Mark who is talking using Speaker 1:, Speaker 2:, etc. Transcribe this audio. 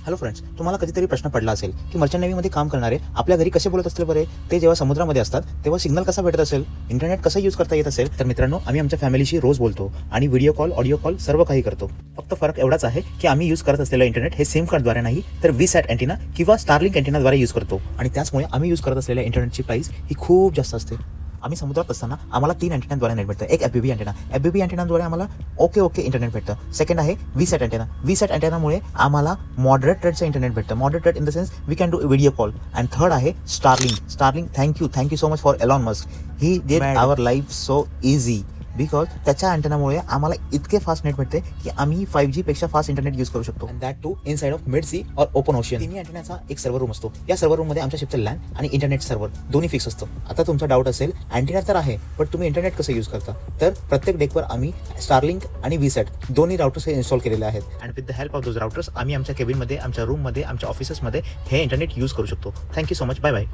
Speaker 1: Hello friends, तुम्हाला कधीतरी प्रश्न पडला असेल की मर्चंट नेव्हीमध्ये काम करणारे आपल्या घरी कसे बोलत असतील बरे, ते जेव्हा समुद्रामध्ये असतात तेव्हा सिग्नल कसा भेटत असेल, इंटरनेट कसं यूज करता येत असेल. तर मित्रांनो, आम्ही आमच्या फॅमिलीशी रोज बोलतो आणि व्हिडिओ कॉल, ऑडिओ कॉल सर्व काही करतो. फक्त फरक एवढाच आहे की आम्ही यूज करत असलेलं इंटरनेट हे सिम कार्डद्वारे नाही तर VSAT अँटेना किंवा स्टारलिंक अँटेनाद्वारे यूज करतो आणि त्याचमुळे आम्ही यूज करत असलेल्या इंटरनेटची प्राइस ही खूप जास्त असते. आम्ही समुद्रात असताना आम्हाला 3 अँटेनाद्वारे नेट भेटतं. एक FBB अँटेना, FBB अँटेनाद्वारे आम्हाला ओके इंटरनेट भेटतं. सेकंड आहे VSAT अँटेना. VSAT अँटेनामुळे आम्हाला मॉडरेट रेटचं इंटरनेट भेटतं. Moderate rate in the sense we can do video call. And third आहे Starlink. Starlink, thank you so much for Elon Musk. He did our life so easy because त्याच्या अँटेनामुळे आम्हाला इतके fast net भेटते की आम्ही 5G पेक्षा फास्ट इंटरनेट यूज करू शकतो. And that too inside of mid sea or open ocean. तिन्ही अँटेनाचा एक सर्व्हर रूम असतो. या सर्व्हर रूममध्ये आमच्या शिपचं लॅन आणि इंटरनेट सर्व्हर दोन्ही फिक्स असतं. आता तुमचा डाऊट असेल, अँटेना तर आहे पण तुम्ही इंटरनेट कसं यूज करता? तर प्रत्येक डेकवर आम्ही स्टारलिंक आणि VSAT दोन्ही राउटर्स इन्स्टॉल केलेले आहेत. And with the help of those routers आम्ही आमच्या केबिनमध्ये, आमच्या रूममध्ये, आमच्या ऑफिसेसमध्ये हे इंटरनेट यूज करू शकतो. Thank you so much. Bye bye.